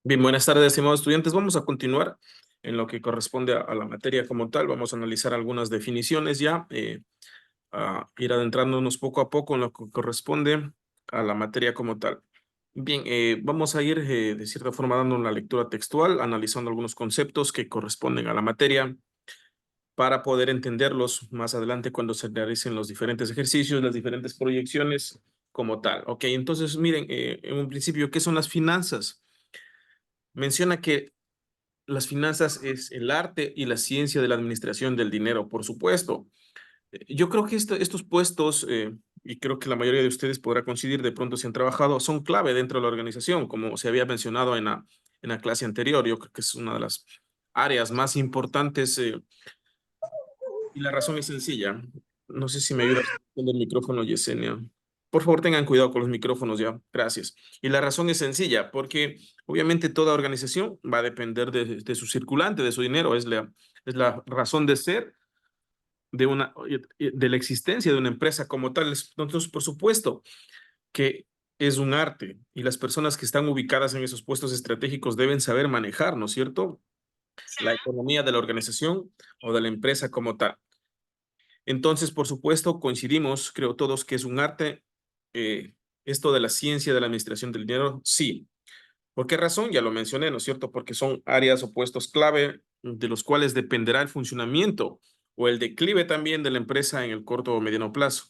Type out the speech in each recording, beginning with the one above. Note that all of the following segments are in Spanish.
Bien, buenas tardes, estimados estudiantes. Vamos a continuar en lo que corresponde a la materia como tal. Vamos a analizar algunas definiciones ya, a ir adentrándonos poco a poco en lo que corresponde a la materia como tal. Bien, vamos a ir de cierta forma dando una lectura textual, analizando algunos conceptos que corresponden a la materia para poder entenderlos más adelante cuando se realicen los diferentes ejercicios, las diferentes proyecciones como tal. Ok, entonces miren, en un principio, ¿qué son las finanzas? Menciona que las finanzas es el arte y la ciencia de la administración del dinero, por supuesto. Yo creo que estos puestos, y creo que la mayoría de ustedes podrá coincidir de pronto si han trabajado, son clave dentro de la organización, como se había mencionado en la clase anterior. Yo creo que es una de las áreas más importantes, y la razón es sencilla. No sé si me ayudas con el micrófono, Yesenia. Por favor, tengan cuidado con los micrófonos ya. Gracias. Y la razón es sencilla, porque obviamente toda organización va a depender de su circulante, de su dinero. Es la razón de ser de la existencia de una empresa como tal. Entonces, por supuesto que es un arte y las personas que están ubicadas en esos puestos estratégicos deben saber manejar, ¿no es cierto? La economía de la organización o de la empresa como tal. Entonces, por supuesto, coincidimos, creo todos, que es un arte, esto de la ciencia de la administración del dinero, sí. ¿Por qué razón? Ya lo mencioné, ¿no es cierto? Porque son áreas o puestos clave de los cuales dependerá el funcionamiento o el declive también de la empresa en el corto o mediano plazo.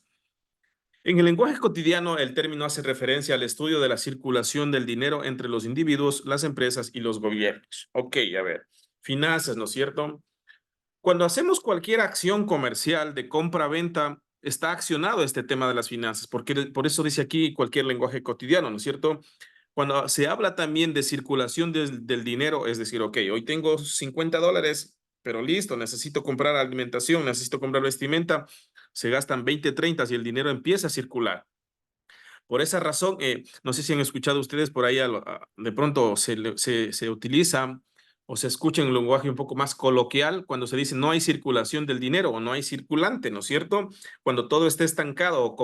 En el lenguaje cotidiano, el término hace referencia al estudio de la circulación del dinero entre los individuos, las empresas y los gobiernos. Ok, a ver, finanzas, ¿no es cierto? Cuando hacemos cualquier acción comercial de compra-venta, está accionado este tema de las finanzas, porque por eso dice aquí cualquier lenguaje cotidiano, ¿no es cierto? Cuando se habla también de circulación del dinero, es decir, ok, hoy tengo $50, pero listo, necesito comprar alimentación, necesito comprar vestimenta, se gastan 20, 30 y el dinero empieza a circular. Por esa razón, no sé si han escuchado ustedes por ahí, de pronto se utiliza o se escucha en un lenguaje un poco más coloquial cuando se dice no hay circulación del dinero o no hay circulante, ¿no es cierto? Cuando todo está estancado o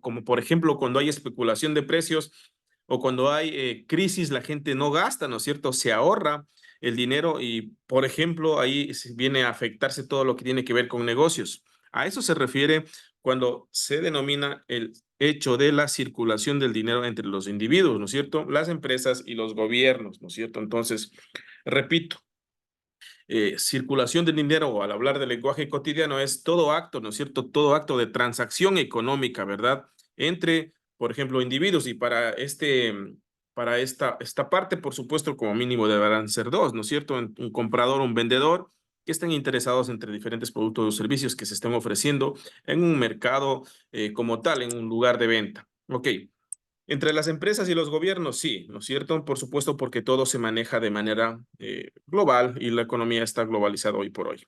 como por ejemplo cuando hay especulación de precios o cuando hay crisis, la gente no gasta, ¿no es cierto? Se ahorra el dinero y, por ejemplo, ahí viene a afectarse todo lo que tiene que ver con negocios. A eso se refiere cuando se denomina el hecho de la circulación del dinero entre los individuos, ¿no es cierto? Las empresas y los gobiernos, ¿no es cierto? Entonces, repito, circulación del dinero o al hablar del lenguaje cotidiano es todo acto, ¿no es cierto? Todo acto de transacción económica, ¿verdad? Entre, por ejemplo, individuos y para esta parte, por supuesto, como mínimo deberán ser dos, ¿no es cierto? Un comprador, un vendedor que estén interesados entre diferentes productos o servicios que se estén ofreciendo en un mercado como tal, en un lugar de venta. Ok. Entre las empresas y los gobiernos, sí, ¿no es cierto? Por supuesto, porque todo se maneja de manera global y la economía está globalizada hoy por hoy.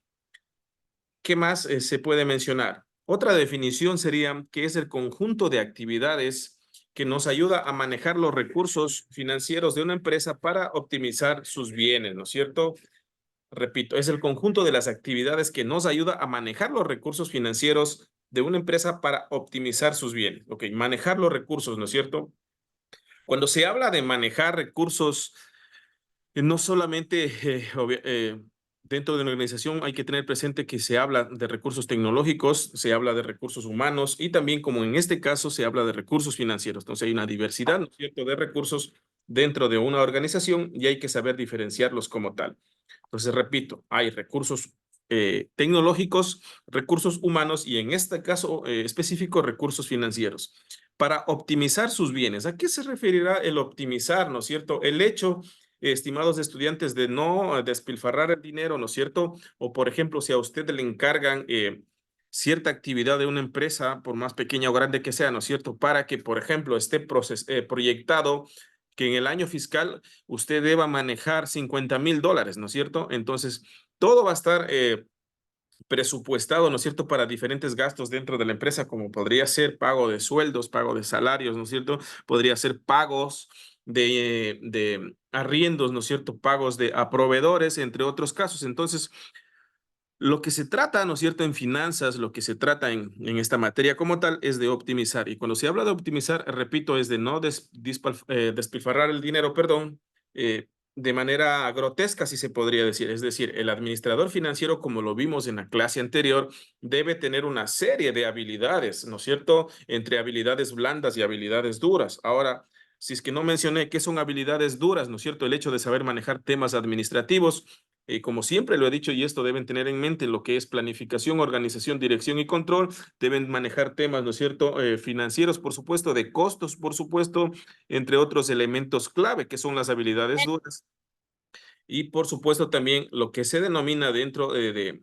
¿Qué más se puede mencionar? Otra definición sería que es el conjunto de actividades que nos ayuda a manejar los recursos financieros de una empresa para optimizar sus bienes, ¿no es cierto? Repito, es el conjunto de las actividades que nos ayuda a manejar los recursos financieros de una empresa para optimizar sus bienes. Ok, manejar los recursos, ¿no es cierto? Cuando se habla de manejar recursos, no solamente dentro de una organización hay que tener presente que se habla de recursos tecnológicos, se habla de recursos humanos y también, como en este caso, se habla de recursos financieros. Entonces hay una diversidad, ¿no es cierto?, de recursos dentro de una organización y hay que saber diferenciarlos como tal. Entonces, repito, hay recursos tecnológicos, recursos humanos y en este caso específico, recursos financieros. Para optimizar sus bienes, ¿a qué se referirá el optimizar, no es cierto? El hecho, estimados estudiantes, de no despilfarrar el dinero, ¿no es cierto? O, por ejemplo, si a usted le encargan cierta actividad de una empresa, por más pequeña o grande que sea, ¿no es cierto? Para que, por ejemplo, esté proyectado que en el año fiscal usted deba manejar $50,000, ¿no es cierto? Entonces, todo va a estar presupuestado, ¿no es cierto?, para diferentes gastos dentro de la empresa, como podría ser pago de sueldos, pago de salarios, ¿no es cierto? Podría ser pagos de arriendos, ¿no es cierto? Pagos a proveedores, entre otros casos. Entonces, lo que se trata, ¿no es cierto?, en finanzas, lo que se trata en esta materia como tal es de optimizar. Y cuando se habla de optimizar, repito, es de no despilfarrar el dinero, perdón, de manera grotesca, si se podría decir. Es decir, el administrador financiero, como lo vimos en la clase anterior, debe tener una serie de habilidades, ¿no es cierto? Entre habilidades blandas y habilidades duras. Ahora, si es que no mencioné qué son habilidades duras, ¿no es cierto? El hecho de saber manejar temas administrativos, como siempre lo he dicho, y esto deben tener en mente lo que es planificación, organización, dirección y control, deben manejar temas, ¿no es cierto? Financieros, por supuesto, de costos, por supuesto, entre otros elementos clave, que son las habilidades duras. Y por supuesto también lo que se denomina dentro de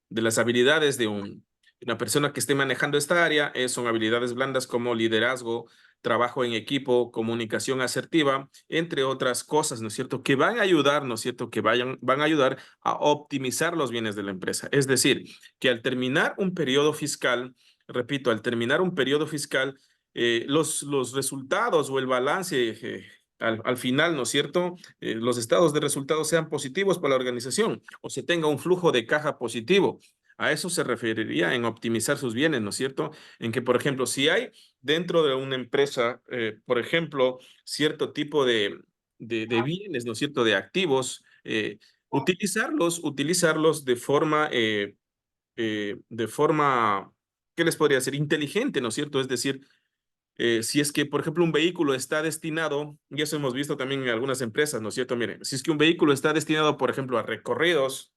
las habilidades de una persona que esté manejando esta área, son habilidades blandas como liderazgo, trabajo en equipo, comunicación asertiva, entre otras cosas, ¿no es cierto? Que van a ayudar, ¿no es cierto? Que van a ayudar a optimizar los bienes de la empresa. Es decir, que al terminar un periodo fiscal, repito, al terminar un periodo fiscal, los resultados o el balance al final, ¿no es cierto? Los estados de resultados sean positivos para la organización o se tenga un flujo de caja positivo. A eso se referiría en optimizar sus bienes, ¿no es cierto? En que, por ejemplo, si hay dentro de una empresa, por ejemplo, cierto tipo de bienes, ¿no es cierto? De activos, utilizarlos de forma, ¿qué les podría decir? Inteligente, ¿no es cierto? Es decir, si es que, por ejemplo, un vehículo está destinado, y eso hemos visto también en algunas empresas, ¿no es cierto? Miren, si es que un vehículo está destinado, por ejemplo, a recorridos,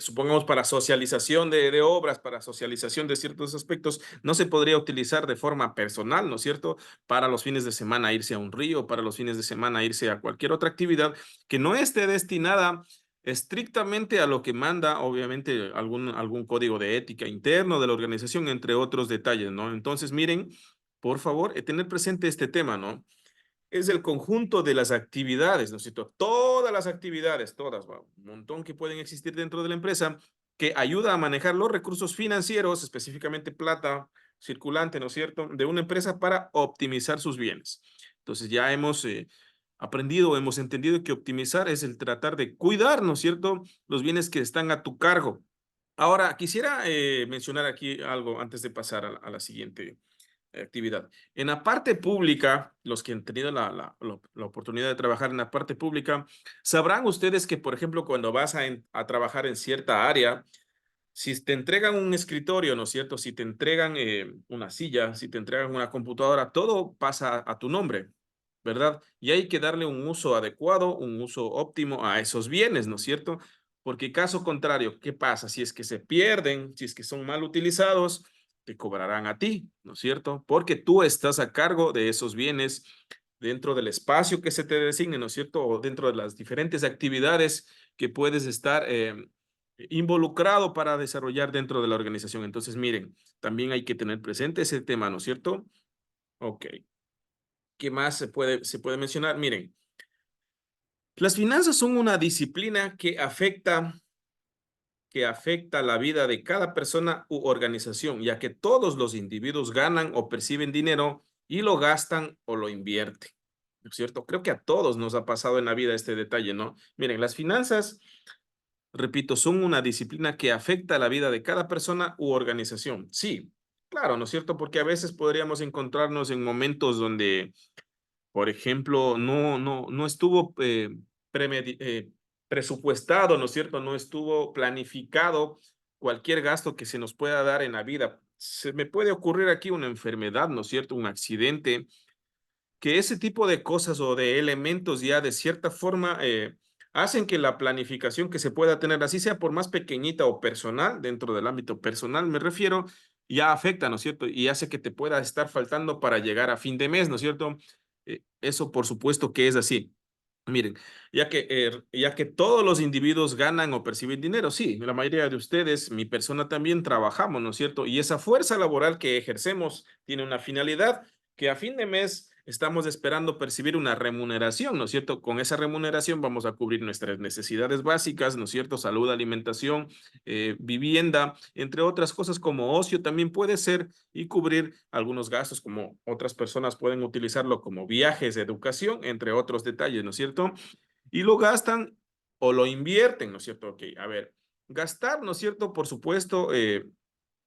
supongamos para socialización de obras, para socialización de ciertos aspectos, no se podría utilizar de forma personal, ¿no es cierto? Para los fines de semana irse a un río, para los fines de semana irse a cualquier otra actividad que no esté destinada estrictamente a lo que manda, obviamente, algún código de ética interno de la organización, entre otros detalles, ¿no? Entonces, miren, por favor, tener presente este tema, ¿no? Es el conjunto de las actividades, ¿no es cierto? Todas las actividades, todas, wow, un montón que pueden existir dentro de la empresa, que ayuda a manejar los recursos financieros, específicamente plata circulante, ¿no es cierto?, de una empresa para optimizar sus bienes. Entonces ya hemos aprendido, hemos entendido que optimizar es el tratar de cuidar, ¿no es cierto?, los bienes que están a tu cargo. Ahora, quisiera mencionar aquí algo antes de pasar a la siguiente actividad. En la parte pública, los que han tenido la oportunidad de trabajar en la parte pública, sabrán ustedes que, por ejemplo, cuando vas a trabajar en cierta área, si te entregan un escritorio, ¿no es cierto? Si te entregan una silla, si te entregan una computadora, todo pasa a tu nombre, ¿verdad? Y hay que darle un uso adecuado, un uso óptimo a esos bienes, ¿no es cierto? Porque caso contrario, ¿qué pasa? Si es que se pierden, si es que son mal utilizados, te cobrarán a ti, ¿no es cierto? Porque tú estás a cargo de esos bienes dentro del espacio que se te designe, ¿no es cierto? O dentro de las diferentes actividades que puedes estar involucrado para desarrollar dentro de la organización. Entonces, miren, también hay que tener presente ese tema, ¿no es cierto? Ok. ¿Qué más se puede mencionar? Miren, las finanzas son una disciplina que afecta la vida de cada persona u organización, ya que todos los individuos ganan o perciben dinero y lo gastan o lo invierten. ¿No es cierto? Creo que a todos nos ha pasado en la vida este detalle, ¿no? Miren, las finanzas, repito, son una disciplina que afecta la vida de cada persona u organización. Sí, claro, ¿no es cierto? Porque a veces podríamos encontrarnos en momentos donde, por ejemplo, no estuvo presupuestado, ¿no es cierto? No estuvo planificado cualquier gasto que se nos pueda dar en la vida. Se me puede ocurrir aquí una enfermedad, ¿no es cierto? Un accidente, que ese tipo de cosas o de elementos ya de cierta forma hacen que la planificación que se pueda tener, así sea por más pequeñita o personal, dentro del ámbito personal me refiero, ya afecta, ¿no es cierto? Y hace que te pueda estar faltando para llegar a fin de mes, ¿no es cierto? Eso por supuesto que es así. Miren, ya que todos los individuos ganan o perciben dinero, sí, la mayoría de ustedes, mi persona también trabajamos, ¿no es cierto? Y esa fuerza laboral que ejercemos tiene una finalidad que a fin de mes estamos esperando percibir una remuneración, ¿no es cierto? Con esa remuneración vamos a cubrir nuestras necesidades básicas, ¿no es cierto? Salud, alimentación, vivienda, entre otras cosas como ocio también puede ser y cubrir algunos gastos como otras personas pueden utilizarlo como viajes, educación, entre otros detalles, ¿no es cierto? Y lo gastan o lo invierten, ¿no es cierto? Ok, a ver, gastar, ¿no es cierto? Por supuesto,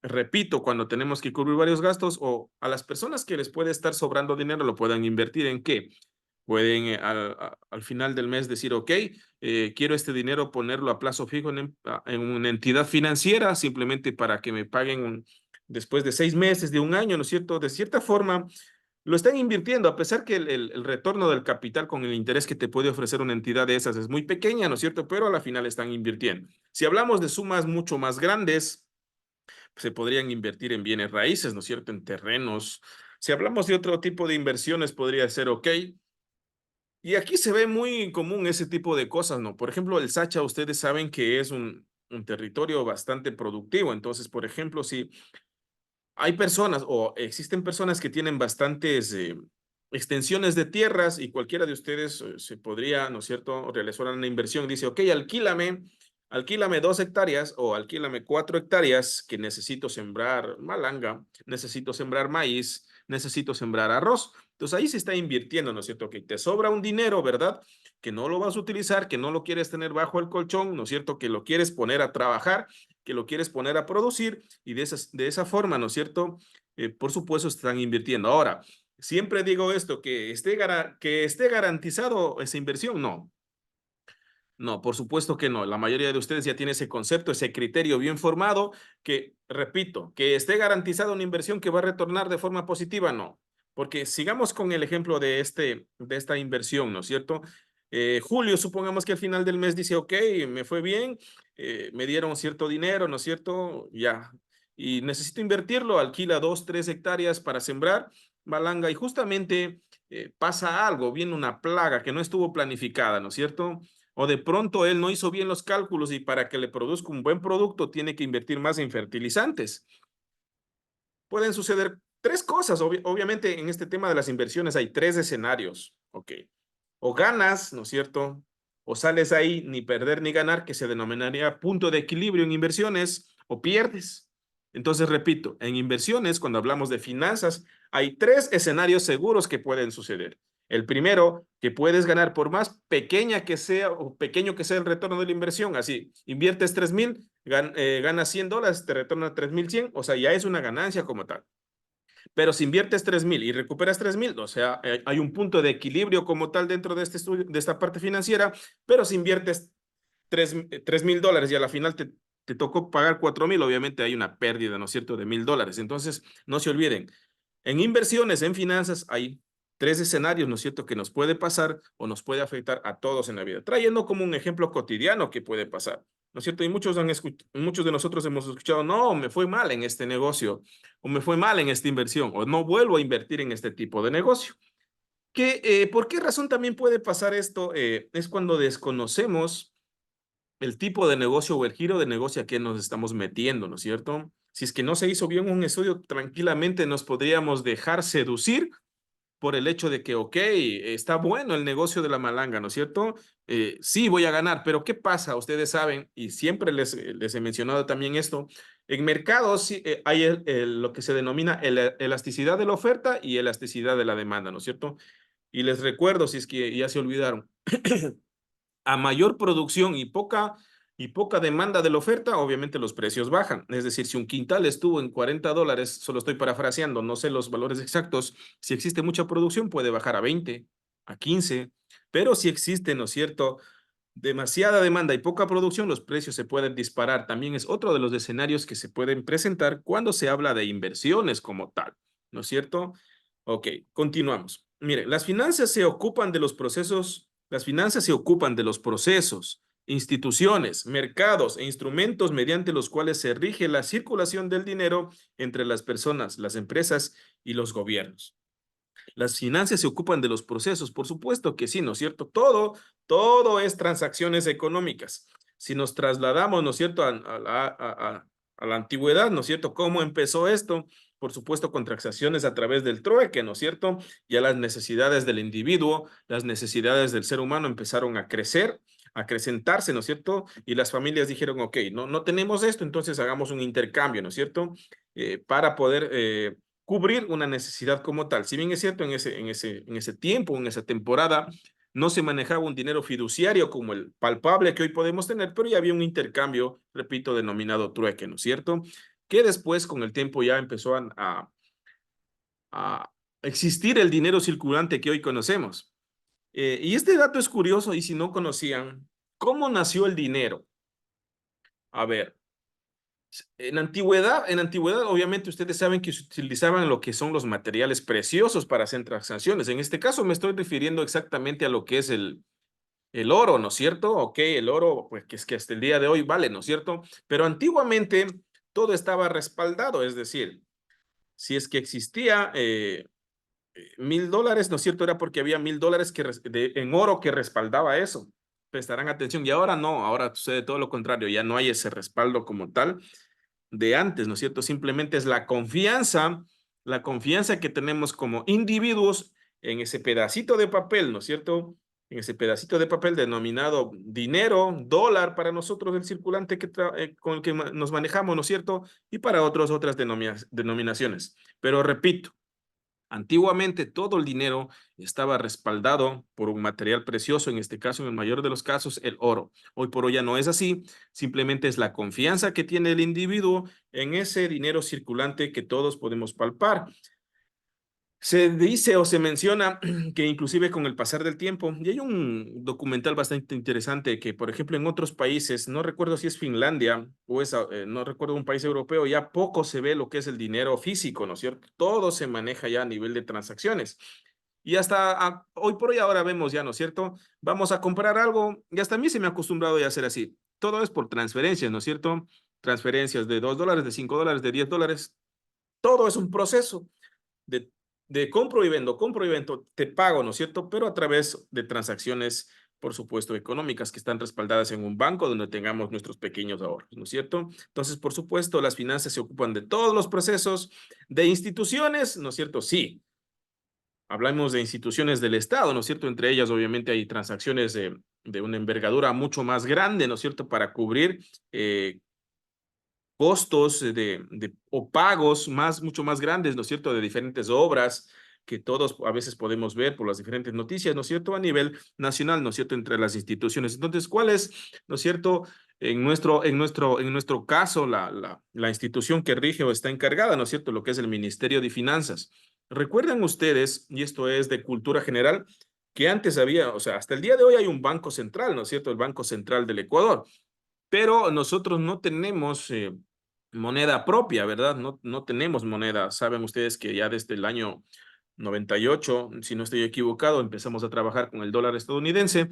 repito, cuando tenemos que cubrir varios gastos o a las personas que les puede estar sobrando dinero, lo puedan invertir en qué? Pueden al final del mes decir, ok, quiero este dinero ponerlo a plazo fijo en una entidad financiera, simplemente para que me paguen después de 6 meses, de un año, ¿no es cierto? De cierta forma, lo están invirtiendo, a pesar que el retorno del capital con el interés que te puede ofrecer una entidad de esas es muy pequeña, ¿no es cierto? Pero a la final están invirtiendo. Si hablamos de sumas mucho más grandes, se podrían invertir en bienes raíces, ¿no es cierto? En terrenos. Si hablamos de otro tipo de inversiones, podría ser, ok. Y aquí se ve muy común ese tipo de cosas, ¿no? Por ejemplo, el Sacha, ustedes saben que es un territorio bastante productivo. Entonces, por ejemplo, si hay personas o existen personas que tienen bastantes extensiones de tierras y cualquiera de ustedes se podría, ¿no es cierto?, realizar una inversión. Dice, ok, alquílame 2 hectáreas o alquílame 4 hectáreas que necesito sembrar malanga, necesito sembrar maíz, necesito sembrar arroz. Entonces ahí se está invirtiendo, ¿no es cierto? Que te sobra un dinero, ¿verdad? Que no lo vas a utilizar, que no lo quieres tener bajo el colchón, ¿no es cierto? Que lo quieres poner a trabajar, que lo quieres poner a producir y de esa forma, ¿no es cierto? Por supuesto, están invirtiendo. Ahora, siempre digo esto, que esté garantizado esa inversión, no. No, por supuesto que no. La mayoría de ustedes ya tiene ese concepto, ese criterio bien formado, que, repito, que esté garantizada una inversión que va a retornar de forma positiva, no. Porque sigamos con el ejemplo de esta inversión, ¿no es cierto? Julio, supongamos que al final del mes dice, ok, me fue bien, me dieron cierto dinero, ¿no es cierto? Ya. Y necesito invertirlo, alquila 2, 3 hectáreas para sembrar malanga y justamente pasa algo, viene una plaga que no estuvo planificada, ¿no es cierto? O de pronto él no hizo bien los cálculos y para que le produzca un buen producto tiene que invertir más en fertilizantes. Pueden suceder tres cosas. Obviamente en este tema de las inversiones hay tres escenarios. Ok. O ganas, ¿no es cierto? O sales ahí ni perder ni ganar, que se denominaría punto de equilibrio en inversiones, o pierdes. Entonces, repito, en inversiones, cuando hablamos de finanzas, hay tres escenarios seguros que pueden suceder. El primero, que puedes ganar por más pequeña que sea o pequeño que sea el retorno de la inversión. Así, inviertes 3,000, ganas $100, te retorna 3,100, o sea, ya es una ganancia como tal. Pero si inviertes 3,000 y recuperas 3,000, o sea, hay un punto de equilibrio como tal dentro de este estudio, de esta parte financiera, pero si inviertes $3,000 y a la final te tocó pagar 4,000, obviamente hay una pérdida, ¿no es cierto?, de $1,000. Entonces, no se olviden, en inversiones, en finanzas, hay tres escenarios, ¿no es cierto?, que nos puede pasar o nos puede afectar a todos en la vida. Trayendo como un ejemplo cotidiano que puede pasar, ¿no es cierto? Y muchos de nosotros hemos escuchado, no, me fue mal en este negocio, o me fue mal en esta inversión, o no vuelvo a invertir en este tipo de negocio. ¿Por qué razón también puede pasar esto? Es cuando desconocemos el tipo de negocio o el giro de negocio a que nos estamos metiendo, ¿no es cierto? Si es que no se hizo bien un estudio, tranquilamente nos podríamos dejar seducir por el hecho de que, ok, está bueno el negocio de la malanga, ¿no es cierto? Sí, voy a ganar, pero ¿qué pasa? Ustedes saben, y siempre les he mencionado también esto, en mercados sí, hay lo que se denomina elasticidad de la oferta y elasticidad de la demanda, ¿no es cierto? Y les recuerdo, si es que ya se olvidaron, a mayor producción y poca demanda de la oferta, obviamente los precios bajan. Es decir, si un quintal estuvo en $40, solo estoy parafraseando, no sé los valores exactos, si existe mucha producción puede bajar a 20, a 15, pero si existe, ¿no es cierto?, demasiada demanda y poca producción, los precios se pueden disparar. También es otro de los escenarios que se pueden presentar cuando se habla de inversiones como tal, ¿no es cierto? Ok, continuamos. Mire, las finanzas se ocupan de los procesos, instituciones, mercados e instrumentos mediante los cuales se rige la circulación del dinero entre las personas, las empresas y los gobiernos. Las finanzas se ocupan de los procesos, por supuesto que sí, ¿no es cierto? Todo es transacciones económicas. Si nos trasladamos, ¿no es cierto?, a la antigüedad, ¿no es cierto? ¿Cómo empezó esto? Por supuesto, con transacciones a través del trueque, ¿no es cierto? Ya las necesidades del individuo, las necesidades del ser humano empezaron a crecer, a acrecentarse, ¿no es cierto? Y las familias dijeron, ok, no tenemos esto, entonces hagamos un intercambio, ¿no es cierto? Para poder cubrir una necesidad como tal. Si bien es cierto, en ese tiempo, en esa temporada, no se manejaba un dinero fiduciario como el palpable que hoy podemos tener, pero ya había un intercambio, repito, denominado trueque, ¿no es cierto? Que después, con el tiempo, ya empezó a existir el dinero circulante que hoy conocemos. Y este dato es curioso y si no conocían, ¿cómo nació el dinero? A ver, en antigüedad, obviamente ustedes saben que se utilizaban lo que son los materiales preciosos para hacer transacciones. En este caso me estoy refiriendo exactamente a lo que es el oro, ¿no es cierto? Ok, el oro, pues que es que hasta el día de hoy vale, ¿no es cierto? Pero antiguamente todo estaba respaldado, es decir, si es que existía $1,000, ¿no es cierto? Era porque había $1,000 en oro que respaldaba eso. Prestarán atención. Y ahora no, ahora sucede todo lo contrario, ya no hay ese respaldo como tal de antes, ¿no es cierto? Simplemente es la confianza que tenemos como individuos en ese pedacito de papel, ¿no es cierto? En ese pedacito de papel denominado dinero, dólar para nosotros el circulante con el que nos manejamos, ¿no es cierto? Y para otros otras denominaciones. Pero repito, antiguamente todo el dinero estaba respaldado por un material precioso, en este caso, en el mayor de los casos, el oro. Hoy por hoy ya no es así, simplemente es la confianza que tiene el individuo en ese dinero circulante que todos podemos palpar. Se dice o se menciona que inclusive con el pasar del tiempo, y hay un documental bastante interesante que, por ejemplo, en otros países, no recuerdo si es Finlandia o no recuerdo un país europeo, ya poco se ve lo que es el dinero físico, ¿no es cierto? Todo se maneja ya a nivel de transacciones. Y hasta hoy por hoy ahora vemos ya, ¿no es cierto? Vamos a comprar algo y hasta a mí se me ha acostumbrado ya a hacer así. Todo es por transferencias, ¿no es cierto? Transferencias de $2, de $5, de $10. Todo es un proceso de, de compro y vendo, te pago, ¿no es cierto? Pero a través de transacciones, por supuesto, económicas que están respaldadas en un banco donde tengamos nuestros pequeños ahorros, ¿no es cierto? Entonces, por supuesto, las finanzas se ocupan de todos los procesos de instituciones, ¿no es cierto? Sí. Hablamos de instituciones del Estado, ¿no es cierto? Entre ellas, obviamente, hay transacciones de una envergadura mucho más grande, ¿no es cierto? Para cubrir costos o pagos mucho más grandes, ¿no es cierto?, de diferentes obras que todos a veces podemos ver por las diferentes noticias, ¿no es cierto?, a nivel nacional, ¿no es cierto?, entre las instituciones. Entonces, ¿cuál es, no es cierto?, en nuestro caso, la institución que rige o está encargada, ¿no es cierto?, lo que es el Ministerio de Finanzas. ¿Recuerdan ustedes, y esto es de cultura general, que antes había, o sea, hasta el día de hoy hay un banco central, ¿no es cierto?, el Banco Central del Ecuador, pero nosotros no tenemos moneda propia, ¿verdad? No, no tenemos moneda. Saben ustedes que ya desde el año 98, si no estoy equivocado, empezamos a trabajar con el dólar estadounidense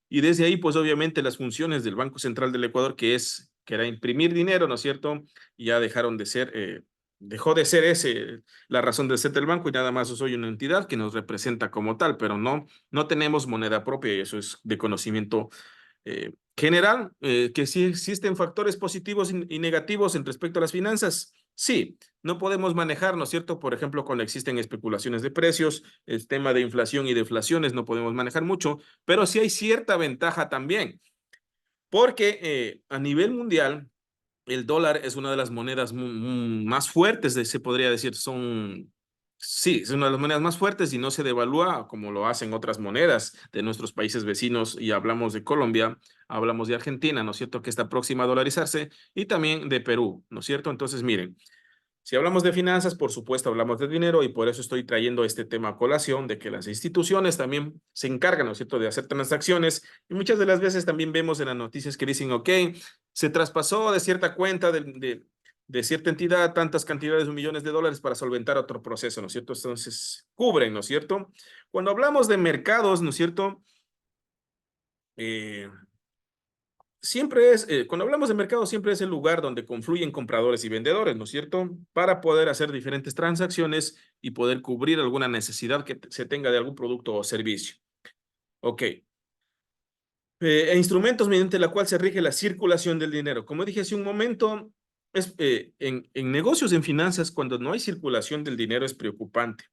y desde ahí, pues obviamente las funciones del Banco Central del Ecuador, que era imprimir dinero, ¿no es cierto? Ya dejaron de ser, dejó de ser la razón de ser del banco y nada más soy una entidad que nos representa como tal, pero no tenemos moneda propia y eso es de conocimiento general, que sí existen factores positivos y negativos en respecto a las finanzas. Sí, no podemos manejar, ¿no es cierto? Por ejemplo, cuando existen especulaciones de precios, el tema de inflación y deflaciones no podemos manejar mucho, pero sí hay cierta ventaja también, porque a nivel mundial, el dólar es una de las monedas más fuertes, se podría decir, sí, es una de las monedas más fuertes y no se devalúa como lo hacen otras monedas de nuestros países vecinos y hablamos de Colombia, hablamos de Argentina, ¿no es cierto?, que está próxima a dolarizarse y también de Perú, ¿no es cierto? Entonces, miren, si hablamos de finanzas, por supuesto, hablamos de dinero y por eso estoy trayendo este tema a colación de que las instituciones también se encargan, ¿no es cierto?, de hacer transacciones y muchas de las veces también vemos en las noticias que dicen, ok, se traspasó de cierta cuenta de cierta entidad tantas cantidades de millones de dólares para solventar otro proceso, ¿no es cierto? Entonces, cubren, ¿no es cierto? Cuando hablamos de mercados, ¿no es cierto? Eh, cuando hablamos de mercado, siempre es el lugar donde confluyen compradores y vendedores, ¿no es cierto? Para poder hacer diferentes transacciones y poder cubrir alguna necesidad que se tenga de algún producto o servicio. Ok. Instrumentos mediante la cual se rige la circulación del dinero. Como dije hace un momento, en negocios, en finanzas, cuando no hay circulación del dinero es preocupante.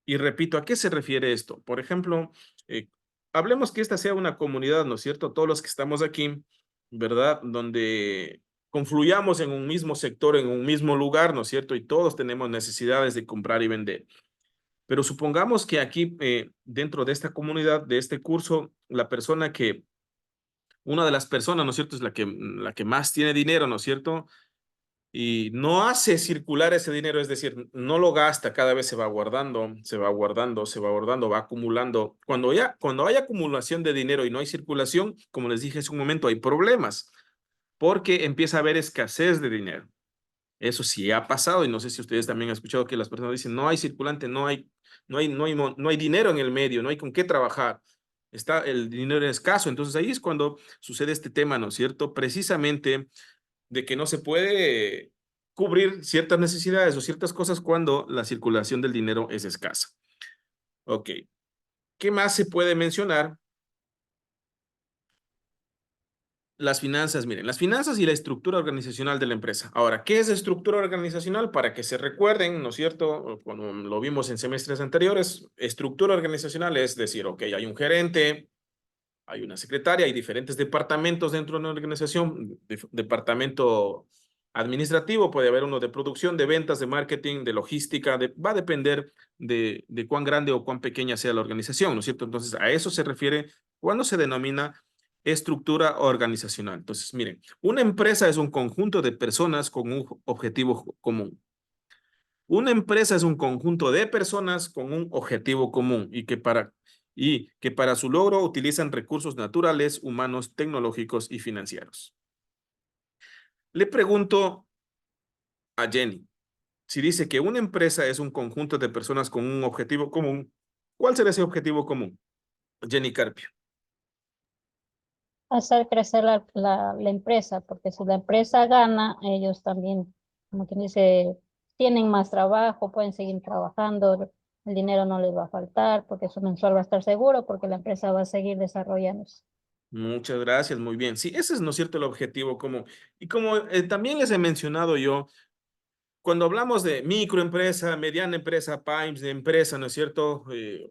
Y repito, ¿a qué se refiere esto? Por ejemplo, eh, hablemos que esta sea una comunidad, ¿no es cierto? Todos los que estamos aquí, ¿verdad? Donde confluyamos en un mismo sector, en un mismo lugar, ¿no es cierto? Y todos tenemos necesidades de comprar y vender. Pero supongamos que aquí, dentro de esta comunidad, de este curso, una de las personas, ¿no es cierto? Es la que más tiene dinero, ¿no es cierto? y no hace circular ese dinero, es decir, no lo gasta, cada vez se va guardando, se va guardando, se va guardando, va acumulando. Cuando hay acumulación de dinero y no hay circulación, como les dije hace un momento, hay problemas, porque empieza a haber escasez de dinero. Eso sí ha pasado y no sé si ustedes también han escuchado que las personas dicen, no hay circulante, no hay dinero en el medio, no hay con qué trabajar. Está el dinero escaso. Entonces ahí es cuando sucede este tema, ¿no es cierto? Precisamente de que no se puede cubrir ciertas necesidades o ciertas cosas cuando la circulación del dinero es escasa. Ok. ¿Qué más se puede mencionar? Las finanzas, miren, las finanzas y la estructura organizacional de la empresa. Ahora, ¿qué es estructura organizacional? Para que se recuerden, ¿no es cierto? Cuando lo vimos en semestres anteriores, estructura organizacional es decir, ok, hay un gerente, hay una secretaria, hay diferentes departamentos dentro de una organización, departamento administrativo, puede haber uno de producción, de ventas, de marketing, de logística, va a depender de cuán grande o cuán pequeña sea la organización, ¿no es cierto? Entonces, a eso se refiere cuando se denomina estructura organizacional. Entonces, miren, una empresa es un conjunto de personas con un objetivo común. Una empresa es un conjunto de personas con un objetivo común y que para su logro utilizan recursos naturales, humanos, tecnológicos y financieros. Le pregunto a Jenny, si dice que una empresa es un conjunto de personas con un objetivo común, ¿cuál será ese objetivo común? Jenny Carpio. Hacer crecer la empresa, porque si la empresa gana, ellos también, como quien dice, tienen más trabajo, pueden seguir trabajando, el dinero no les va a faltar, porque su mensual va a estar seguro, porque la empresa va a seguir desarrollándose. Muchas gracias, muy bien. Sí, ese es, ¿no es cierto?, el objetivo común. Y como también les he mencionado yo, cuando hablamos de microempresa, mediana empresa, PYMEs de empresa, ¿no es cierto?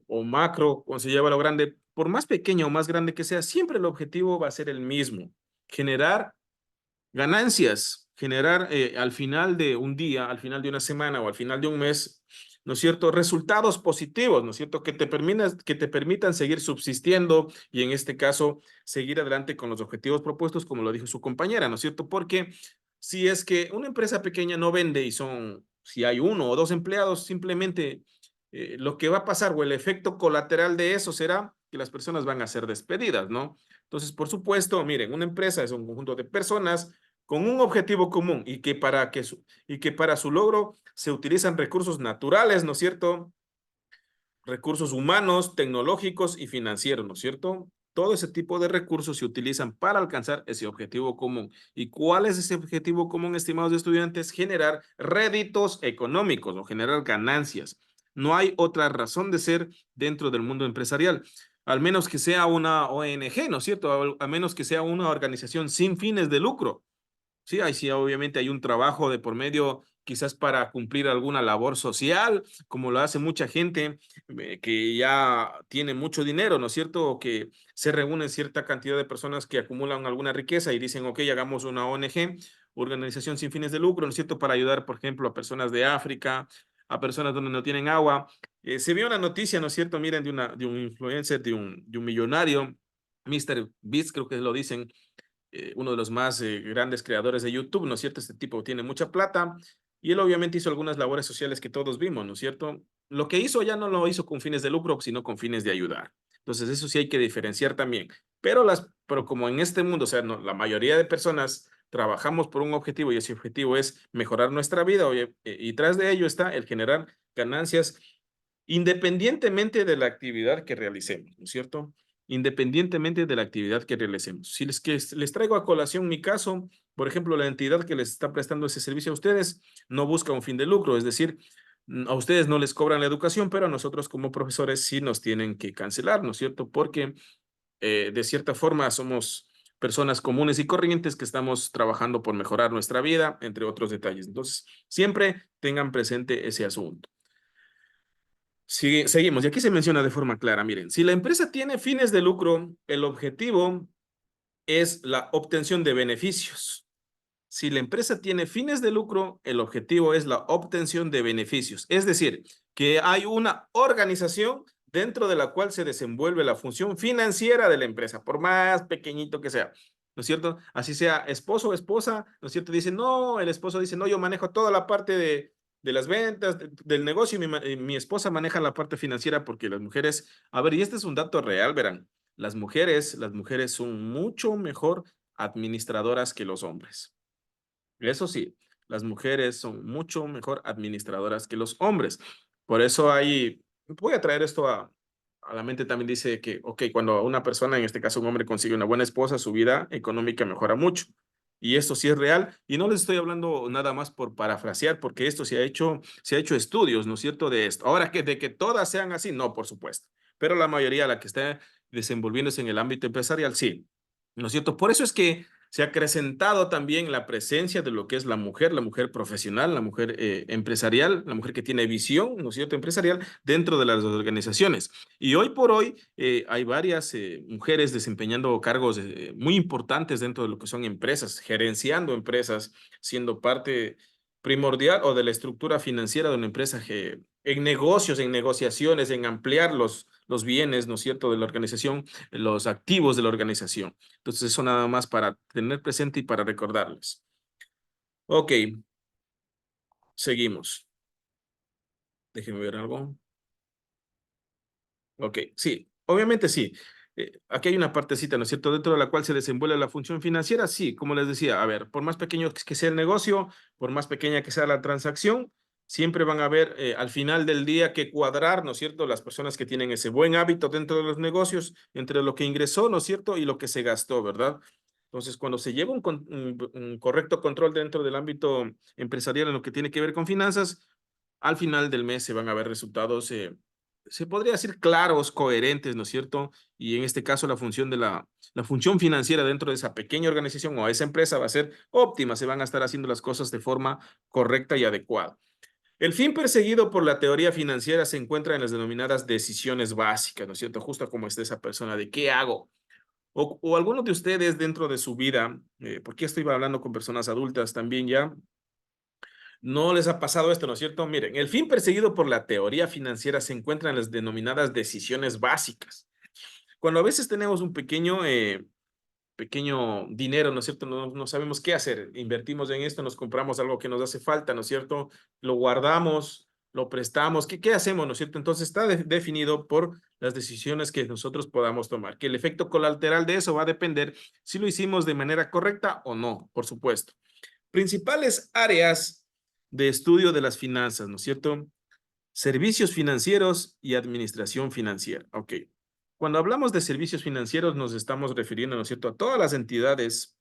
O macro, cuando se lleva a lo grande, por más pequeño o más grande que sea, siempre el objetivo va a ser el mismo, generar ganancias, generar al final de un día, al final de una semana o al final de un mes, ¿no es cierto? Resultados positivos, ¿no es cierto? Que te permitan seguir subsistiendo y en este caso seguir adelante con los objetivos propuestos, como lo dijo su compañera, ¿no es cierto? Porque si es que una empresa pequeña no vende y si hay uno o dos empleados, simplemente lo que va a pasar o el efecto colateral de eso será que las personas van a ser despedidas, ¿no? Entonces, por supuesto, miren, una empresa es un conjunto de personas con un objetivo común y que para su logro se utilizan recursos naturales, ¿no es cierto? Recursos humanos, tecnológicos y financieros, ¿no es cierto? Todo ese tipo de recursos se utilizan para alcanzar ese objetivo común. ¿Y cuál es ese objetivo común, estimados estudiantes? Generar réditos económicos o generar ganancias. No hay otra razón de ser dentro del mundo empresarial, al menos que sea una ONG, ¿no es cierto? A menos que sea una organización sin fines de lucro. Sí, ahí sí, obviamente hay un trabajo de por medio, quizás para cumplir alguna labor social, como lo hace mucha gente que ya tiene mucho dinero, ¿no es cierto? O que se reúnen cierta cantidad de personas que acumulan alguna riqueza y dicen, ok, hagamos una ONG, organización sin fines de lucro, ¿no es cierto? Para ayudar, por ejemplo, a personas de África, a personas donde no tienen agua. Se vio una noticia, ¿no es cierto? Miren, de un influencer, de un millonario, Mr. Beast, creo que lo dicen, uno de los más grandes creadores de YouTube, ¿no es cierto? Este tipo tiene mucha plata y él obviamente hizo algunas labores sociales que todos vimos, ¿no es cierto? Lo que hizo ya no lo hizo con fines de lucro, sino con fines de ayudar. Entonces, eso sí hay que diferenciar también. Pero como en este mundo, o sea, no, la mayoría de personas trabajamos por un objetivo y ese objetivo es mejorar nuestra vida, oye, y tras de ello está el generar ganancias independientemente de la actividad que realicemos, ¿no es cierto? Independientemente de la actividad que realicemos. Si les traigo a colación mi caso, por ejemplo, la entidad que les está prestando ese servicio a ustedes no busca un fin de lucro, es decir, a ustedes no les cobran la educación, pero a nosotros como profesores sí nos tienen que cancelar, ¿no es cierto? Porque de cierta forma somos personas comunes y corrientes que estamos trabajando por mejorar nuestra vida, entre otros detalles. Entonces, siempre tengan presente ese asunto. Seguimos, y aquí se menciona de forma clara, miren, si la empresa tiene fines de lucro, el objetivo es la obtención de beneficios. Si la empresa tiene fines de lucro, el objetivo es la obtención de beneficios. Es decir, que hay una organización dentro de la cual se desenvuelve la función financiera de la empresa, por más pequeñito que sea. ¿no es cierto? Así sea esposo o esposa, ¿no es cierto? Dice, no, el esposo dice, no, yo manejo toda la parte de las ventas, del negocio, y mi esposa maneja la parte financiera porque las mujeres, a ver, y este es un dato real, verán, las mujeres son mucho mejor administradoras que los hombres. Eso sí, las mujeres son mucho mejor administradoras que los hombres. Por eso voy a traer esto a la mente también dice que, ok, cuando una persona, en este caso un hombre, consigue una buena esposa, su vida económica mejora mucho. Y esto sí es real. Y no les estoy hablando nada más por parafrasear, porque esto se ha hecho estudios, ¿no es cierto?, de esto. Ahora, que de que todas sean así, no, por supuesto. Pero la mayoría, la que está desenvolviéndose en el ámbito empresarial, sí. ¿No es cierto? Por eso es que se ha acrecentado también la presencia de lo que es la mujer profesional, la mujer empresarial, la mujer que tiene visión, ¿no es cierto?, empresarial dentro de las organizaciones. Y hoy por hoy hay varias mujeres desempeñando cargos muy importantes dentro de lo que son empresas, gerenciando empresas, siendo parte primordial o de la estructura financiera de una empresa en negocios, en negociaciones, en ampliar los bienes, ¿no es cierto?, de la organización, los activos de la organización. Entonces, eso nada más para tener presente y para recordarles. Ok, seguimos. Déjenme ver algo. Ok, sí, obviamente sí. Aquí hay una partecita, ¿no es cierto?, dentro de la cual se desenvuelve la función financiera. Sí, como les decía, a ver, por más pequeño que sea el negocio, por más pequeña que sea la transacción, siempre van a haber al final del día que cuadrar, ¿no es cierto?, las personas que tienen ese buen hábito dentro de los negocios, entre lo que ingresó, ¿no es cierto?, y lo que se gastó, ¿verdad? Entonces, cuando se lleva un correcto control dentro del ámbito empresarial en lo que tiene que ver con finanzas, al final del mes se van a ver resultados, se podría decir claros, coherentes, ¿no es cierto? Y en este caso la función financiera dentro de esa pequeña organización o esa empresa va a ser óptima, se van a estar haciendo las cosas de forma correcta y adecuada. El fin perseguido por la teoría financiera se encuentra en las denominadas decisiones básicas, ¿no es cierto? Justo como está esa persona de ¿qué hago? O algunos de ustedes dentro de su vida, porque estoy hablando con personas adultas también ya, no les ha pasado esto, ¿no es cierto? Miren, el fin perseguido por la teoría financiera se encuentra en las denominadas decisiones básicas. Cuando a veces tenemos un pequeño dinero, ¿no es cierto? No sabemos qué hacer. Invertimos en esto, nos compramos algo que nos hace falta, ¿no es cierto? Lo guardamos, lo prestamos. ¿Qué hacemos, no es cierto? Entonces está definido por las decisiones que nosotros podamos tomar. Que el efecto colateral de eso va a depender si lo hicimos de manera correcta o no, por supuesto. Principales áreas de estudio de las finanzas, ¿no es cierto? Servicios financieros y administración financiera. Ok. Cuando hablamos de servicios financieros nos estamos refiriendo, ¿no es cierto?, a todas las entidades,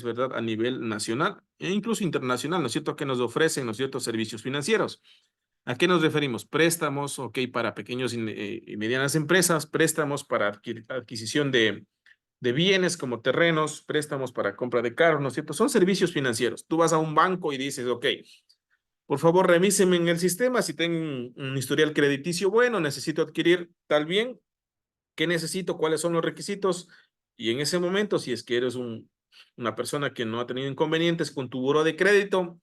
¿verdad?, a nivel nacional e incluso internacional, ¿no es cierto?, que nos ofrecen, ¿no es cierto?, servicios financieros. ¿A qué nos referimos? Préstamos, ok, para pequeños y medianas empresas, préstamos para adquisición de bienes como terrenos, préstamos para compra de carros, ¿no es cierto? Son servicios financieros. Tú vas a un banco y dices, ok, por favor, revíseme en el sistema si tengo un historial crediticio bueno, necesito adquirir tal bien, ¿qué necesito? ¿Cuáles son los requisitos? Y en ese momento, si es que eres una persona que no ha tenido inconvenientes con tu buró de crédito,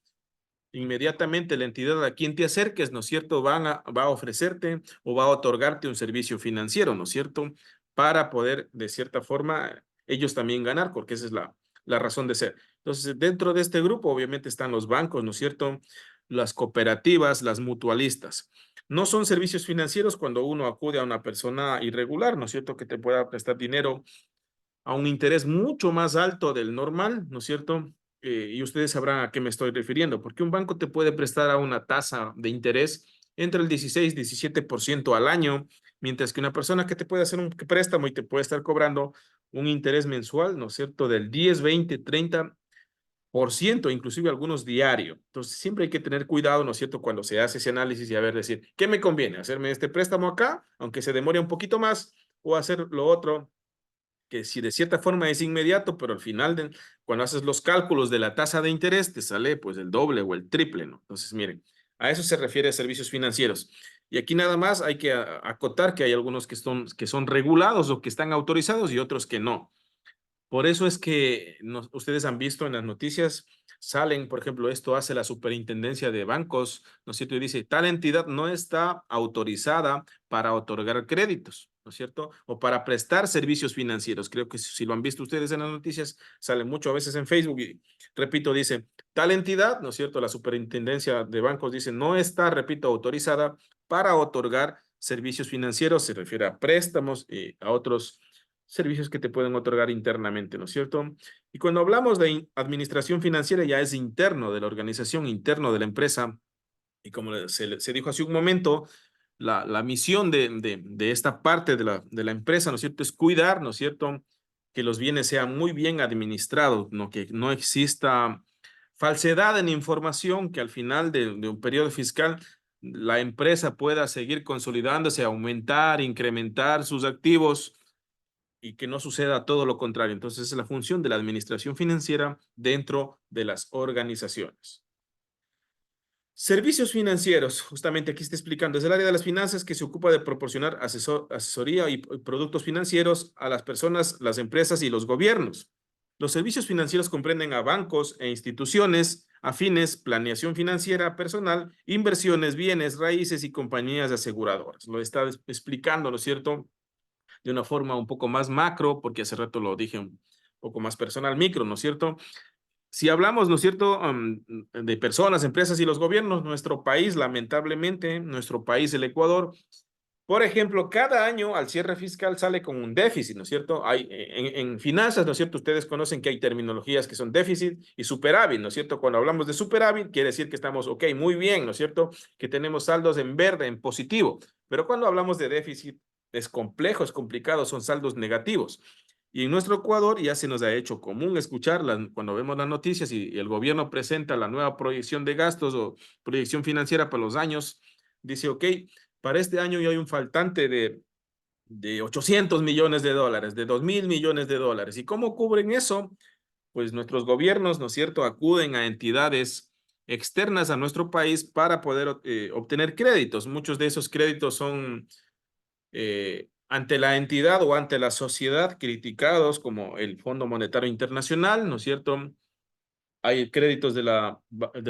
inmediatamente la entidad a quien te acerques, ¿no es cierto?, va a ofrecerte o va a otorgarte un servicio financiero, ¿no es cierto?, para poder, de cierta forma, ellos también ganar, porque esa es la razón de ser. Entonces, dentro de este grupo, obviamente, están los bancos, ¿no es cierto?, las cooperativas, las mutualistas. No son servicios financieros cuando uno acude a una persona irregular, ¿no es cierto?, que te pueda prestar dinero a un interés mucho más alto del normal, ¿no es cierto? Y ustedes sabrán a qué me estoy refiriendo, porque un banco te puede prestar a una tasa de interés entre el 16 y 17% al año, mientras que una persona que te puede hacer un préstamo y te puede estar cobrando un interés mensual, ¿no es cierto?, del 10, 20, 30%, inclusive algunos diario. Entonces, siempre hay que tener cuidado, ¿no es cierto?, cuando se hace ese análisis y a ver, decir, ¿qué me conviene? ¿Hacerme este préstamo acá, aunque se demore un poquito más, o hacer lo otro que si de cierta forma es inmediato, pero al final, cuando haces los cálculos de la tasa de interés, te sale pues el doble o el triple, ¿no? Entonces, miren, a eso se refiere a servicios financieros. Y aquí nada más hay que acotar que hay algunos que son regulados o que están autorizados y otros que no. Por eso es que ustedes han visto en las noticias, salen, por ejemplo, esto hace la Superintendencia de Bancos, ¿no es cierto? Y dice, tal entidad no está autorizada para otorgar créditos, ¿no es cierto? O para prestar servicios financieros. Creo que si lo han visto ustedes en las noticias, sale mucho a veces en Facebook y, repito, dice, tal entidad, ¿no es cierto? La Superintendencia de Bancos dice, no está, repito, autorizada para otorgar servicios financieros, se refiere a préstamos y a otros servicios que te pueden otorgar internamente, ¿no es cierto? Y cuando hablamos de administración financiera, ya es interno de la organización, interno de la empresa, y como se dijo hace un momento, la misión de esta parte de la empresa, ¿no es cierto?, es cuidar, ¿no es cierto?, que los bienes sean muy bien administrados, ¿no? Que no exista falsedad en información, que al final de un periodo fiscal la empresa pueda seguir consolidándose, aumentar, incrementar sus activos y que no suceda todo lo contrario. Entonces, es la función de la administración financiera dentro de las organizaciones. Servicios financieros, justamente aquí está explicando, es el área de las finanzas que se ocupa de proporcionar asesoría y productos financieros a las personas, las empresas y los gobiernos. Los servicios financieros comprenden a bancos e instituciones afines, planeación financiera personal, inversiones, bienes, raíces y compañías aseguradoras. Lo está explicando, ¿no es cierto?, de una forma un poco más macro, porque hace rato lo dije un poco más personal, micro, ¿no es cierto? Si hablamos, ¿no es cierto?, de personas, empresas y los gobiernos, nuestro país, lamentablemente, nuestro país, el Ecuador, por ejemplo, cada año al cierre fiscal sale con un déficit, ¿no es cierto? Hay, en finanzas, ¿no es cierto? Ustedes conocen que hay terminologías que son déficit y superávit, ¿no es cierto? Cuando hablamos de superávit, quiere decir que estamos, ok, muy bien, ¿no es cierto? Que tenemos saldos en verde, en positivo. Pero cuando hablamos de déficit, es complejo, es complicado, son saldos negativos. Y en nuestro Ecuador ya se nos ha hecho común escucharlas cuando vemos las noticias y el gobierno presenta la nueva proyección de gastos o proyección financiera para los años. Dice, ok, para este año ya hay un faltante de 800 millones de dólares, de 2.000 millones de dólares. ¿Y cómo cubren eso? Pues nuestros gobiernos, ¿no es cierto?, acuden a entidades externas a nuestro país para poder obtener créditos. Muchos de esos créditos son ante la entidad o ante la sociedad criticados como el Fondo Monetario Internacional, ¿no es cierto? Hay créditos del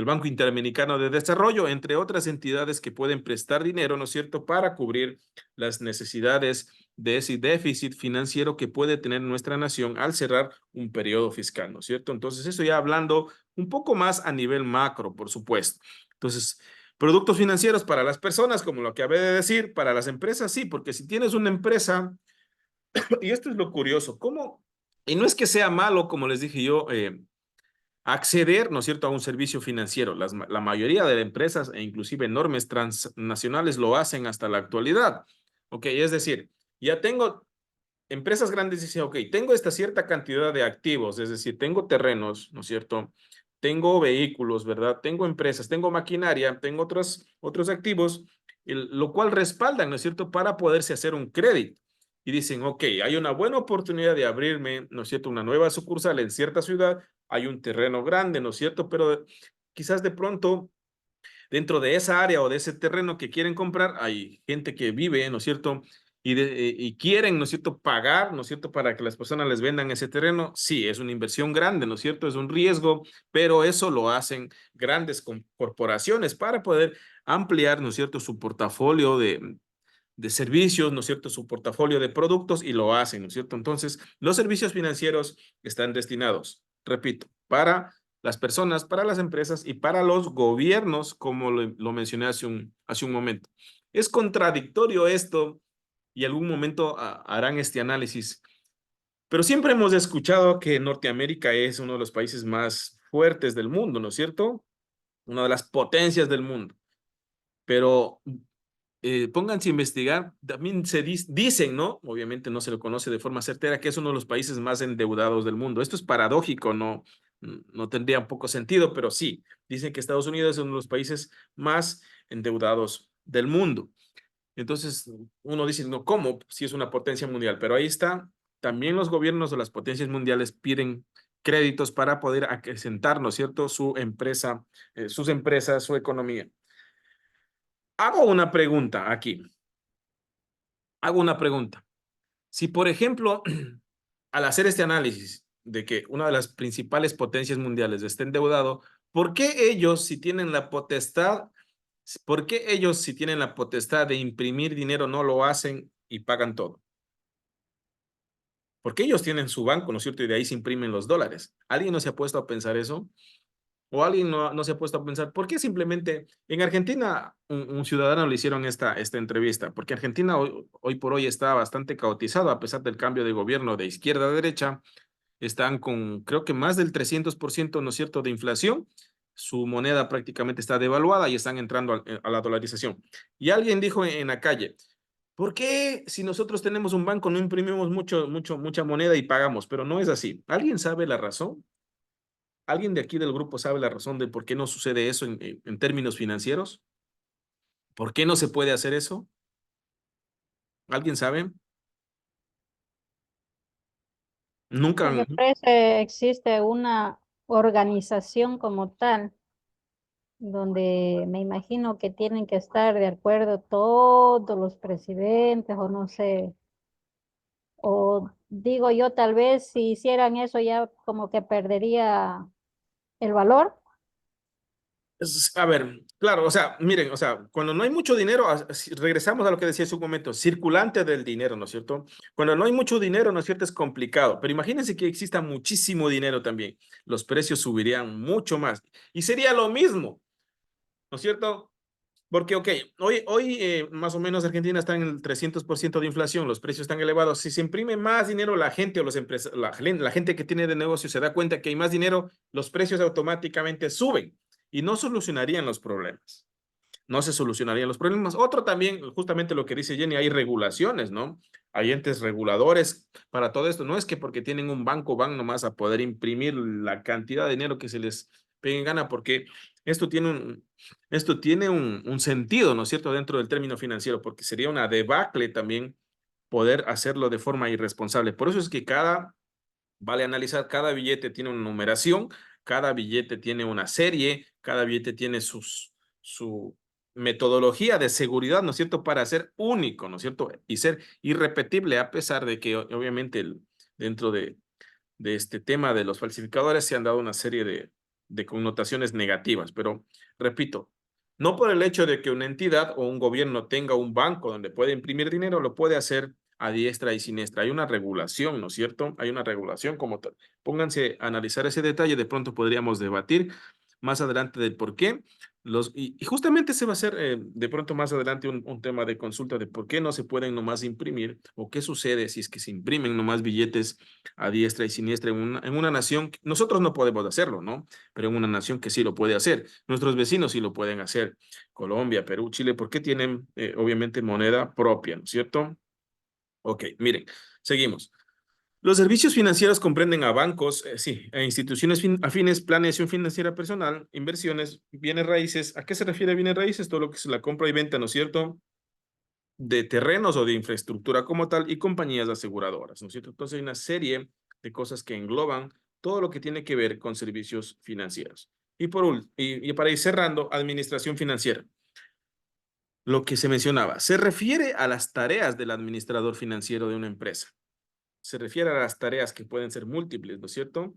Banco Interamericano de Desarrollo, entre otras entidades que pueden prestar dinero, ¿no es cierto?, para cubrir las necesidades de ese déficit financiero que puede tener nuestra nación al cerrar un periodo fiscal, ¿no es cierto? Entonces, eso ya hablando un poco más a nivel macro, por supuesto. Entonces, productos financieros para las personas, como lo que acabé de decir, para las empresas, sí, porque si tienes una empresa, y esto es lo curioso, ¿cómo? Y no es que sea malo, como les dije yo, acceder, ¿no es cierto?, a un servicio financiero. La mayoría de empresas e inclusive enormes transnacionales lo hacen hasta la actualidad. Ok, es decir, ya tengo empresas grandes dicen, ok, tengo esta cierta cantidad de activos, es decir, tengo terrenos, ¿no es cierto? Tengo vehículos, ¿verdad? Tengo empresas, tengo maquinaria, tengo otros activos, lo cual respaldan, ¿no es cierto?, para poderse hacer un crédito. Y dicen, ok, hay una buena oportunidad de abrirme, ¿no es cierto?, una nueva sucursal en cierta ciudad, hay un terreno grande, ¿no es cierto? Pero quizás de pronto dentro de esa área o de ese terreno que quieren comprar, hay gente que vive, ¿no es cierto? Y quieren, ¿no es cierto?, pagar, ¿no es cierto?, para que las personas les vendan ese terreno. Sí, es una inversión grande, ¿no es cierto? Es un riesgo, pero eso lo hacen grandes corporaciones para poder ampliar, ¿no es cierto?, su portafolio de servicios, ¿no es cierto?, su portafolio de productos y lo hacen, ¿no es cierto? Entonces, los servicios financieros están destinados, repito, para las personas, para las empresas y para los gobiernos, como lo mencioné hace un momento. Es contradictorio esto y algún momento harán este análisis, pero siempre hemos escuchado que Norteamérica es uno de los países más fuertes del mundo, ¿no es cierto? Una de las potencias del mundo, pero pónganse a investigar, también dicen, ¿no? Obviamente no se lo conoce de forma certera, que es uno de los países más endeudados del mundo. Esto es paradójico, no tendría un poco sentido, pero sí, dicen que Estados Unidos es uno de los países más endeudados del mundo. Entonces, uno dice, no, ¿cómo? Si es una potencia mundial, pero ahí está, también los gobiernos de las potencias mundiales piden créditos para poder acrecentar, ¿no es cierto?, su empresa, sus empresas, su economía. Hago una pregunta aquí. Hago una pregunta. Si, por ejemplo, al hacer este análisis de que una de las principales potencias mundiales esté endeudado, ¿por qué ellos, si tienen la potestad, por qué ellos, si tienen la potestad de imprimir dinero, no lo hacen y pagan todo? Porque ellos tienen su banco, ¿no es cierto? Y de ahí se imprimen los dólares. ¿Alguien no se ha puesto a pensar eso? ¿O alguien no se ha puesto a pensar por qué simplemente en Argentina un ciudadano le hicieron esta entrevista? Porque Argentina hoy por hoy está bastante caotizado a pesar del cambio de gobierno de izquierda a derecha. Están con creo que más del 300%, ¿no es cierto?, de inflación. Su moneda prácticamente está devaluada y están entrando a la dolarización. Y alguien dijo en la calle, ¿por qué si nosotros tenemos un banco no imprimimos mucha moneda y pagamos? Pero no es así. ¿Alguien sabe la razón? ¿Alguien de aquí del grupo sabe la razón de por qué no sucede eso en términos financieros? ¿Por qué no se puede hacer eso? ¿Alguien sabe? Nunca. Porque parece existe una organización como tal, donde me imagino que tienen que estar de acuerdo todos los presidentes, o no sé, o digo yo, tal vez si hicieran eso ya como que perdería el valor. A ver, claro, o sea, miren, o sea, cuando no hay mucho dinero, si regresamos a lo que decía hace un momento, circulante del dinero, ¿no es cierto? Cuando no hay mucho dinero, ¿no es cierto? Es complicado, pero imagínense que exista muchísimo dinero también. Los precios subirían mucho más y sería lo mismo, ¿no es cierto? Porque, ok, hoy más o menos Argentina está en el 300% de inflación, los precios están elevados. Si se imprime más dinero, la gente o los la gente que tiene de negocio se da cuenta que hay más dinero, los precios automáticamente suben y no solucionarían los problemas. No se solucionarían los problemas. Otro también, justamente lo que dice Jenny, hay regulaciones, ¿no? Hay entes reguladores para todo esto. No es que porque tienen un banco van nomás a poder imprimir la cantidad de dinero que se les pegue en gana, porque esto tiene un sentido, ¿no es cierto?, dentro del término financiero, porque sería una debacle también poder hacerlo de forma irresponsable. Por eso es que vale analizar, cada billete tiene una numeración, cada billete tiene una serie, cada billete tiene su metodología de seguridad, ¿no es cierto?, para ser único, ¿no es cierto?, y ser irrepetible, a pesar de que obviamente dentro de este tema de los falsificadores se han dado una serie de connotaciones negativas, pero repito, no por el hecho de que una entidad o un gobierno tenga un banco donde puede imprimir dinero, lo puede hacer a diestra y siniestra. Hay una regulación, ¿no es cierto? Hay una regulación como tal. Pónganse a analizar ese detalle, de pronto podríamos debatir más adelante del por qué. Y justamente se va a hacer de pronto más adelante un tema de consulta de por qué no se pueden nomás imprimir o qué sucede si es que se imprimen nomás billetes a diestra y siniestra en una nación. Nosotros no podemos hacerlo, ¿no? Pero en una nación que sí lo puede hacer. Nuestros vecinos sí lo pueden hacer. Colombia, Perú, Chile, porque tienen obviamente moneda propia, ¿no es cierto? Ok, miren, seguimos. Los servicios financieros comprenden a bancos, sí, a instituciones afines, planeación financiera personal, inversiones, bienes raíces. ¿A qué se refiere bienes raíces? Todo lo que es la compra y venta, ¿no es cierto?, de terrenos o de infraestructura como tal y compañías aseguradoras, ¿no es cierto? Entonces hay una serie de cosas que engloban todo lo que tiene que ver con servicios financieros. Y para ir cerrando, administración financiera. Lo que se mencionaba, se refiere a las tareas del administrador financiero de una empresa. Se refiere a las tareas que pueden ser múltiples, ¿no es cierto?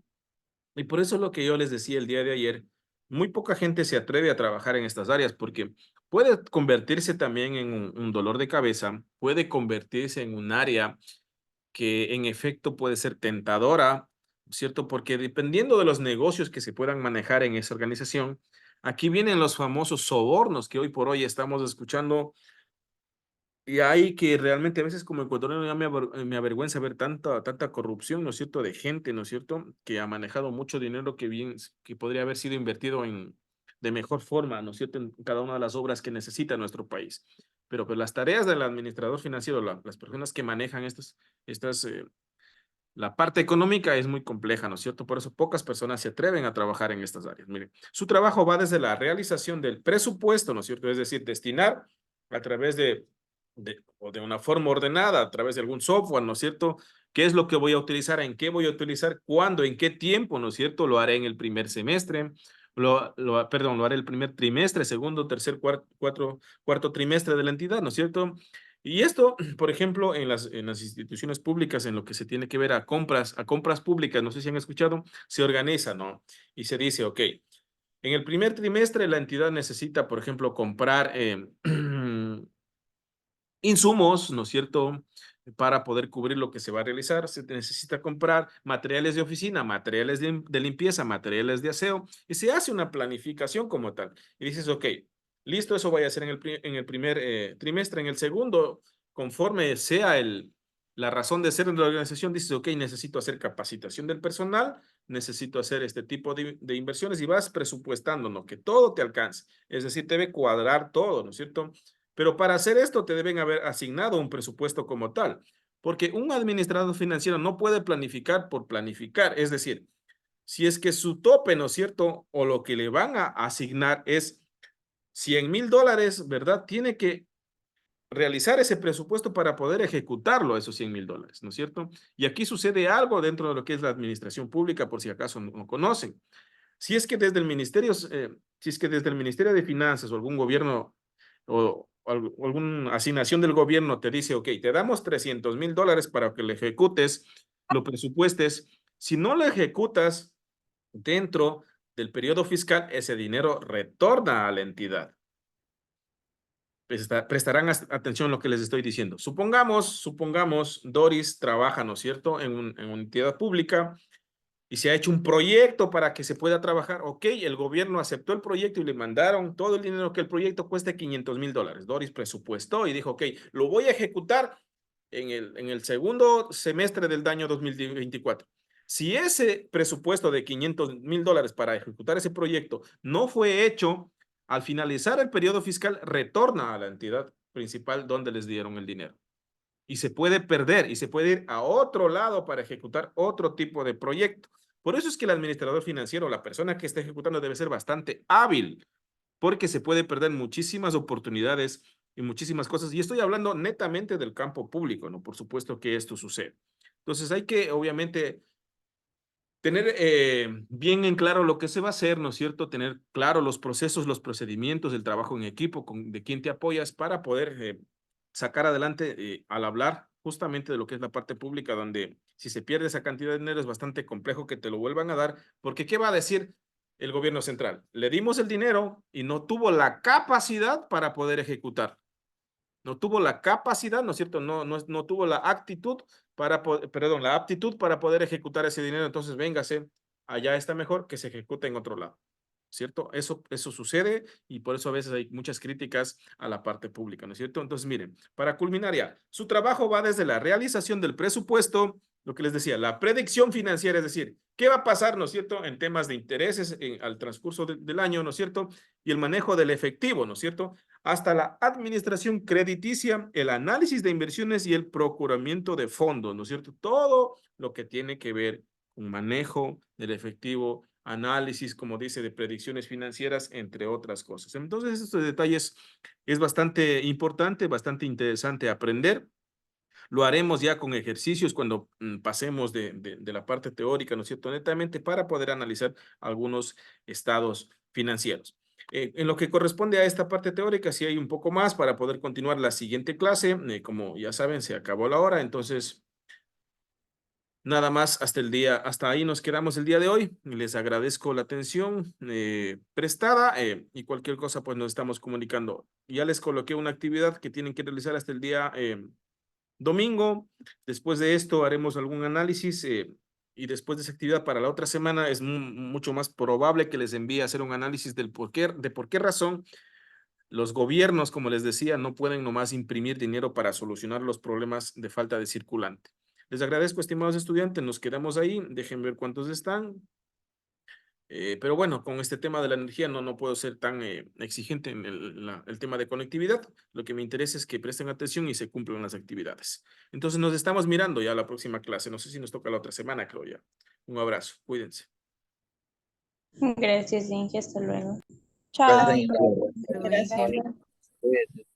Y por eso es lo que yo les decía el día de ayer, muy poca gente se atreve a trabajar en estas áreas porque puede convertirse también en un dolor de cabeza, puede convertirse en un área que en efecto puede ser tentadora, ¿no es cierto? Porque dependiendo de los negocios que se puedan manejar en esa organización, aquí vienen los famosos sobornos que hoy por hoy estamos escuchando y hay que realmente a veces como ecuatoriano ya me avergüenza ver tanta corrupción, ¿no es cierto?, de gente, ¿no es cierto?, que ha manejado mucho dinero que podría haber sido invertido de mejor forma, ¿no es cierto?, en cada una de las obras que necesita nuestro país. Pero pues las tareas del administrador financiero, las personas que manejan la parte económica es muy compleja, ¿no es cierto? Por eso pocas personas se atreven a trabajar en estas áreas. Miren, su trabajo va desde la realización del presupuesto, ¿no es cierto? Es decir, destinar a través o de una forma ordenada, a través de algún software, ¿no es cierto? ¿Qué es lo que voy a utilizar? ¿En qué voy a utilizar? ¿Cuándo? ¿En qué tiempo? ¿No es cierto? Lo haré en el primer semestre, perdón, lo haré el primer trimestre, segundo, tercer, cuarto trimestre de la entidad, ¿no es cierto? Y esto, por ejemplo, en las instituciones públicas, en lo que se tiene que ver a compras públicas, no sé si han escuchado, se organiza, ¿no? Y se dice, ok, en el primer trimestre la entidad necesita, por ejemplo, comprar insumos, ¿no es cierto? Para poder cubrir lo que se va a realizar, se necesita comprar materiales de oficina, materiales de limpieza, materiales de aseo, y se hace una planificación como tal. Y dices, ok, listo, eso voy a hacer en el primer trimestre. En el segundo, conforme sea la razón de ser de la organización, dices, ok, necesito hacer capacitación del personal, necesito hacer este tipo de inversiones y vas presupuestando, ¿no? Que todo te alcance. Es decir, debe cuadrar todo, ¿no es cierto? Pero para hacer esto te deben haber asignado un presupuesto como tal, porque un administrador financiero no puede planificar por planificar. Es decir, si es que su tope, ¿no es cierto? O lo que le van a asignar es $100,000, ¿verdad? Tiene que realizar ese presupuesto para poder ejecutarlo, esos $100,000, ¿no es cierto? Y aquí sucede algo dentro de lo que es la administración pública, por si acaso no conocen. Si es que desde el ministerio, si es que desde el Ministerio de Finanzas o algún gobierno o alguna asignación del gobierno te dice, ok, te damos $300,000 para que lo ejecutes, lo presupuestes. Si no lo ejecutas dentro del periodo fiscal, ese dinero retorna a la entidad. Prestarán atención a lo que les estoy diciendo. Supongamos, Doris trabaja, ¿no es cierto?, en una entidad pública y se ha hecho un proyecto para que se pueda trabajar. Ok, el gobierno aceptó el proyecto y le mandaron todo el dinero que el proyecto cueste $500,000. Doris presupuestó y dijo, ok, lo voy a ejecutar en el segundo semestre del año 2024. Si ese presupuesto de $500,000 para ejecutar ese proyecto no fue hecho, al finalizar el periodo fiscal, retorna a la entidad principal donde les dieron el dinero y se puede perder y se puede ir a otro lado para ejecutar otro tipo de proyecto. Por eso es que el administrador financiero, la persona que está ejecutando, debe ser bastante hábil, porque se puede perder muchísimas oportunidades y muchísimas cosas. Y estoy hablando netamente del campo público, ¿no? Por supuesto que esto sucede. Entonces hay que, obviamente, tener bien en claro lo que se va a hacer, ¿no es cierto? Tener claro los procesos, los procedimientos, el trabajo en equipo, de quién te apoyas para poder sacar adelante al hablar justamente de lo que es la parte pública, donde si se pierde esa cantidad de dinero es bastante complejo que te lo vuelvan a dar, porque ¿qué va a decir el gobierno central? Le dimos el dinero y no tuvo la capacidad para poder ejecutar. No tuvo la capacidad, ¿no es cierto? No tuvo la actitud perdón, la aptitud para poder ejecutar ese dinero. Entonces, véngase, allá está mejor que se ejecute en otro lado, ¿cierto? Eso sucede y por eso a veces hay muchas críticas a la parte pública, ¿no es cierto? Entonces, miren, para culminar ya, su trabajo va desde la realización del presupuesto, lo que les decía, la predicción financiera, es decir, ¿qué va a pasar, ¿no es cierto?, en temas de intereses al transcurso del año, ¿no es cierto? Y el manejo del efectivo, ¿no es cierto? Hasta la administración crediticia, el análisis de inversiones y el procuramiento de fondos, ¿no es cierto? Todo lo que tiene que ver con manejo del efectivo, análisis, como dice, de predicciones financieras, entre otras cosas. Entonces, estos detalles es bastante importante, bastante interesante aprender. Lo haremos ya con ejercicios cuando pasemos de la parte teórica, ¿no es cierto? Netamente para poder analizar algunos estados financieros. En lo que corresponde a esta parte teórica, sí hay un poco más para poder continuar la siguiente clase. Como ya saben, se acabó la hora, entonces nada más hasta ahí nos quedamos el día de hoy. Les agradezco la atención prestada y cualquier cosa, pues nos estamos comunicando. Ya les coloqué una actividad que tienen que realizar hasta el día domingo. Después de esto haremos algún análisis y después de esa actividad para la otra semana es mucho más probable que les envíe a hacer un análisis de por qué razón los gobiernos, como les decía, no pueden nomás imprimir dinero para solucionar los problemas de falta de circulante. Les agradezco, estimados estudiantes, nos quedamos ahí, dejen ver cuántos están. Pero bueno, con este tema de la energía no puedo ser tan exigente en el tema de conectividad. Lo que me interesa es que presten atención y se cumplan las actividades. Entonces nos estamos mirando ya la próxima clase. No sé si nos toca la otra semana, creo ya. Un abrazo, cuídense. Gracias, Inge. Hasta luego. Gracias, Chao. señor. Gracias. Cuídese.